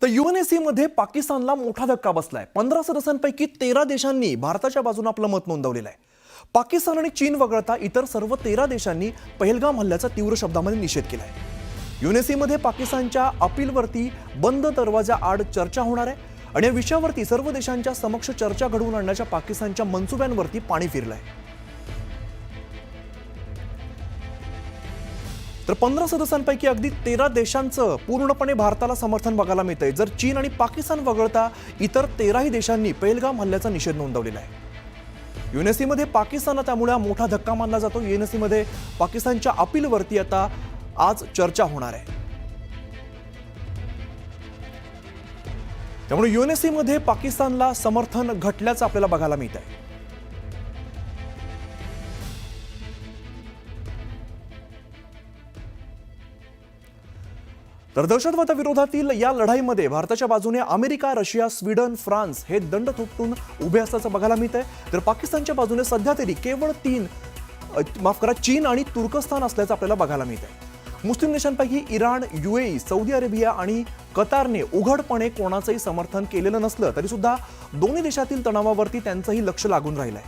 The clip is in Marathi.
तर UNSC मध्ये पाकिस्तानला मोठा धक्का बसलाय। 15 सदस्यांपैकी 13 देशांनी भारताच्या बाजूने आपलं मत नोंदवलेलं आहे। पाकिस्तान आणि चीन वगळता इतर सर्व 13 देशांनी पहलगाम हल्ल्याचा तीव्र शब्दांमध्ये निषेध केलाय। UNSC मध्ये पाकिस्तानच्या अपीलवरती बंद दरवाजा आड चर्चा होणार आहे आणि या विषयावरती सर्व देशांच्या समक्ष चर्चा घडवून आणण्याच्या पाकिस्तानच्या मनसुब्यांवरती पाणी फिरलंय। तर 15 सदस्यांपैकी अगदी 13 देशांचं पूर्णपणे भारताला समर्थन बघायला मिळतंय। जर चीन आणि पाकिस्तान वगळता इतर 13ही देशांनी पहलगाम हल्ल्याचा निषेध नोंदवलेला आहे। UNSC मध्ये पाकिस्तानला त्यामुळे मोठा धक्का मानला जातो। UNSC मध्ये पाकिस्तानच्या अपीलवरती आता आज चर्चा होणार आहे। त्यामुळे UNSC मध्ये पाकिस्तानला समर्थन घटल्याचं आपल्याला बघायला मिळत आहे। तर दहशतवादाविरोधातील या लढाईमध्ये भारताच्या बाजूने अमेरिका, रशिया, स्वीडन, फ्रान्स हे दंड थोपटून उभे असल्याचं बघायला मिळतंय। तर पाकिस्तानच्या बाजूने सध्या तरी केवळ चीन आणि तुर्कस्तान असल्याचं आपल्याला बघायला मिळतंय। मुस्लिम देशांपैकी इराण, UAE, सौदी अरेबिया आणि कतारने उघडपणे कोणाचंही समर्थन केलेलं नसलं तरी सुद्धा दोन्ही देशातील तणावावरती त्यांचंही लक्ष लागून राहिलंय।